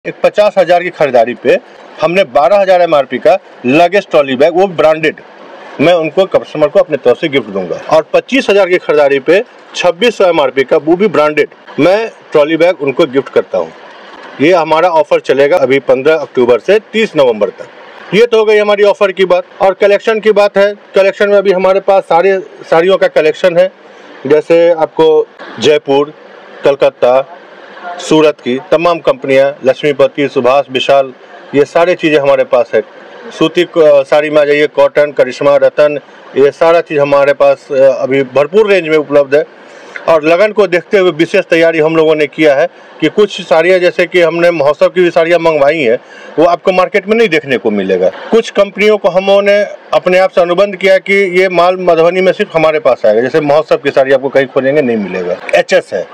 एक 50,000 की खरीदारी पे हमने 12,000 MRP का लगेज ट्रॉली बैग, वो ब्रांडेड, मैं उनको कस्टमर को अपने तरफ से गिफ्ट दूंगा। और 25,000 की खरीदारी पे 2600 MRP का, वो भी ब्रांडेड, मैं ट्रॉली बैग उनको गिफ्ट करता हूँ। ये हमारा ऑफर चलेगा अभी 15 अक्टूबर से 30 नवंबर तक। ये तो हो गई हमारी ऑफर की बात। और कलेक्शन की बात है, कलेक्शन में अभी हमारे पास सारे साड़ियों का कलेक्शन है। जैसे आपको जयपुर, कलकत्ता, सूरत की तमाम कंपनियां, लक्ष्मीपति, सुभाष, विशाल, ये सारी चीज़ें हमारे पास है। सूती साड़ी में आ जाइए, कॉटन, करिश्मा, रतन, ये सारा चीज़ हमारे पास अभी भरपूर रेंज में उपलब्ध है। और लगन को देखते हुए विशेष तैयारी हम लोगों ने किया है कि कुछ साड़ियाँ, जैसे कि हमने महोत्सव की भी साड़ियाँ मंगवाई हैं, वो आपको मार्केट में नहीं देखने को मिलेगा। कुछ कंपनियों को हमने अपने आप से अनुबंध किया कि ये माल मधुबनी में सिर्फ हमारे पास आएगा। जैसे महोत्सव की साड़ी आपको कहीं खोजेंगे नहीं मिलेगा। HS है,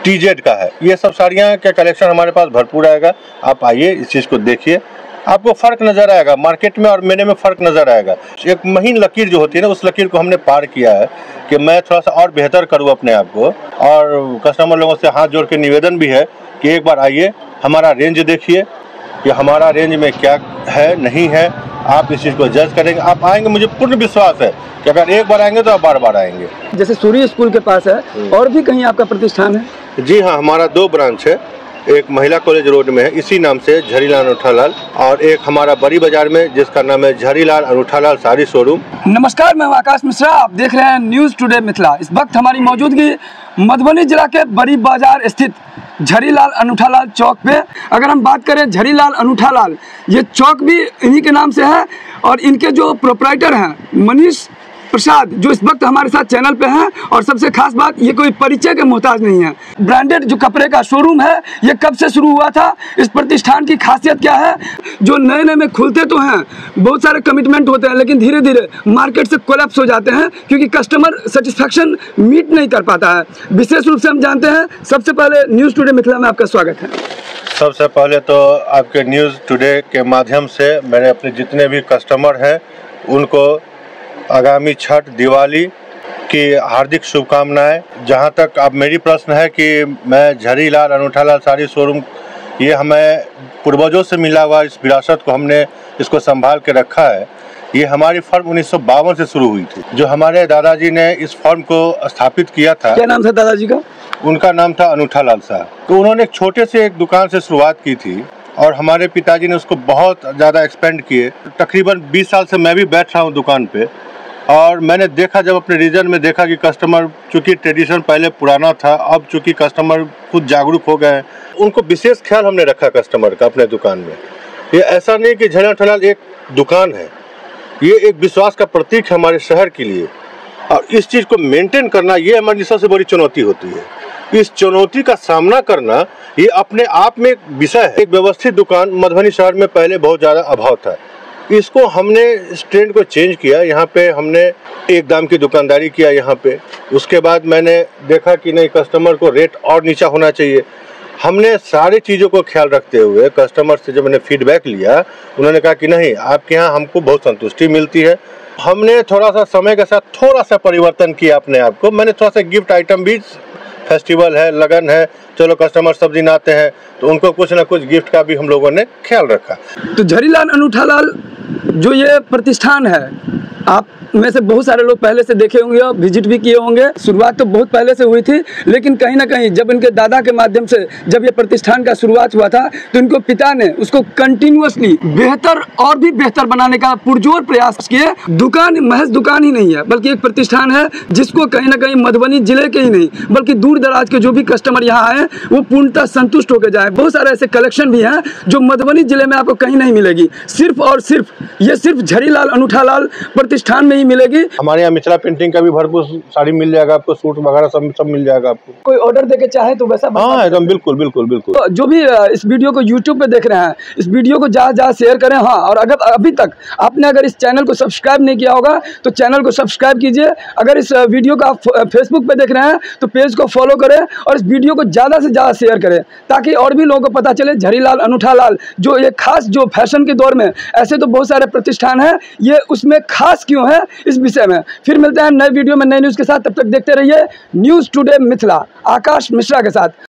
TZ का है, ये सब साड़ियाँ का कलेक्शन हमारे पास भरपूर आएगा। आप आइए, इस चीज़ को देखिए, आपको फ़र्क नज़र आएगा। मार्केट में और मेरे में फ़र्क नज़र आएगा। एक महीन लकीर जो होती है ना, उस लकीर को हमने पार किया है कि मैं थोड़ा सा और बेहतर करूँ अपने आप को। और कस्टमर लोगों से हाथ जोड़ के निवेदन भी है कि एक बार आइए, हमारा रेंज देखिए कि हमारा रेंज में क्या है नहीं है। आप इस चीज़ को जज करेंगे, आप आएंगे, मुझे पूर्ण विश्वास है कि अगर एक बार आएंगे तो आप बार बार आएंगे। जैसे सूर्य स्कूल के पास है, और भी कहीं आपका प्रतिष्ठान है? जी हाँ, हमारा 2 ब्रांच है। एक महिला कॉलेज रोड में है, इसी नाम से झरीलाल अनूठालाल, और एक हमारा बड़ी बाजार में जिसका नाम है झरीलाल अनूठालाल साड़ी शोरूम। नमस्कार, मैं आकाश मिश्रा, आप देख रहे हैं न्यूज़ टुडे मिथिला। इस वक्त हमारी मौजूदगी मधुबनी जिला के बड़ी बाजार स्थित झरीलाल अनूठालाल चौक पे। अगर हम बात करें झरीलाल अनूठालाल, ये चौक भी इन्हीं के नाम से है। और इनके जो प्रोप्राइटर हैं मनीष प्रसाद, जो इस वक्त हमारे साथ चैनल पे हैं। और सबसे खास बात, ये कोई परिचय के मोहताज नहीं है। ब्रांडेड जो कपड़े का शोरूम है, ये कब से शुरू हुआ था, इस प्रतिष्ठान की खासियत क्या है? जो नए नए में खुलते तो हैं, बहुत सारे कमिटमेंट होते हैं, लेकिन धीरे धीरे मार्केट से कोलैप्स हो जाते हैं क्योंकि कस्टमर सेटिस्फैक्शन मीट नहीं कर पाता है। विशेष रूप से हम जानते हैं। सबसे पहले न्यूज़ टुडे मिथिला में आपका स्वागत है। सबसे पहले तो आपके न्यूज़ टुडे के माध्यम से मैंने अपने जितने भी कस्टमर हैं उनको आगामी छठ, दिवाली की हार्दिक शुभकामनाएं। जहां तक अब मेरी प्रश्न है कि मैं झरीलाल अनूठालाल साड़ी शोरूम, ये हमें पूर्वजों से मिला हुआ इस विरासत को हमने इसको संभाल के रखा है। ये हमारी फर्म 1952 से शुरू हुई थी। जो हमारे दादाजी ने इस फर्म को स्थापित किया था। क्या नाम था दादाजी का? उनका नाम था अनूठालाल साहब। तो उन्होंने एक छोटे से एक दुकान से शुरुआत की थी और हमारे पिताजी ने उसको बहुत ज़्यादा एक्सपेंड किए। तकरीबन 20 साल से मैं भी बैठ रहा हूँ दुकान पे, और मैंने देखा, जब अपने रीजन में देखा कि कस्टमर, चूँकि ट्रेडिशन पहले पुराना था, अब चूँकि कस्टमर खुद जागरूक हो गए हैं, उनको विशेष ख्याल हमने रखा कस्टमर का अपने दुकान में। ये ऐसा नहीं कि झरीलाल अनूठालाल एक दुकान है, ये एक विश्वास का प्रतीक है हमारे शहर के लिए। और इस चीज़ को मेंटेन करना, ये हमारी सबसे बड़ी चुनौती होती है। इस चुनौती का सामना करना ये अपने आप में एक विषय है। एक व्यवस्थित दुकान मधुबनी शहर में पहले बहुत ज़्यादा अभाव था। इसको हमने, इस ट्रेंड को चेंज किया। यहाँ पे हमने एक दाम की दुकानदारी किया यहाँ पे। उसके बाद मैंने देखा कि नहीं, कस्टमर को रेट और नीचा होना चाहिए। हमने सारी चीज़ों को ख्याल रखते हुए कस्टमर से जब मैंने फीडबैक लिया, उन्होंने कहा कि नहीं, आपके यहाँ हमको बहुत संतुष्टि मिलती है। हमने थोड़ा सा समय के साथ थोड़ा सा परिवर्तन किया अपने आप को। मैंने थोड़ा सा गिफ्ट आइटम भी, फेस्टिवल है, लगन है, चलो कस्टमर सब दिन आते हैं तो उनको कुछ ना कुछ गिफ्ट का भी हम लोगों ने ख्याल रखा। तो झरीलाल अनूठालाल जो ये प्रतिष्ठान है, आप में से बहुत सारे लोग पहले से देखे होंगे और विजिट भी किए होंगे। शुरुआत तो बहुत पहले से हुई थी, लेकिन कहीं ना कहीं जब इनके दादा के माध्यम से जब ये प्रतिष्ठान का शुरुआत हुआ था, तो इनको पिता ने उसको कंटिन्यूअसली बेहतर और भी बेहतर बनाने का पुरजोर प्रयास किए। दुकान महज दुकान ही नहीं है, बल्कि एक प्रतिष्ठान है जिसको कहीं ना कहीं मधुबनी जिले के ही नहीं बल्कि दूर दराज के जो भी कस्टमर यहाँ आए वो पूर्णतः संतुष्ट होकर जाए। बहुत सारे ऐसे कलेक्शन भी हैं जो मधुबनी जिले में आपको कहीं नहीं मिलेगी। सिर्फ और सिर्फ ये सिर्फ झरीलाल अनूठालाल प्रतिष्ठान में ही मिलेगी। हमारे यहाँ मिथिला पेंटिंग का भी भरपूर साड़ी मिल जाएगा आपको, सूट वगैरह सब मिल जाएगा आपको। कोई ऑर्डर देके चाहे तो वैसा? हाँ, एकदम बिल्कुल बिल्कुल बिल्कुल। तो जो भी इस वीडियो को YouTube पे देख रहे हैं, इस वीडियो को ज़्यादा शेयर करें। हाँ, और अगर अभी तक आपने अगर इस चैनल को सब्सक्राइब नहीं किया होगा तो चैनल को सब्सक्राइब कीजिए। अगर इस वीडियो को आप फेसबुक पे देख रहे हैं तो पेज को फॉलो करें और इस वीडियो को ज़्यादा से ज़्यादा शेयर करें, ताकि और भी लोगों को पता चले झरीलाल अनूठालाल जो ये खास, जो फैशन के दौर में ऐसे तो बहुत सारे प्रतिष्ठान हैं, ये उसमें खास क्यों है, इस विषय में फिर मिलते हैं नए वीडियो में नए न्यूज़ के साथ। तब तक देखते रहिए न्यूज़ टुडे मिथिला, आकाश मिश्रा के साथ।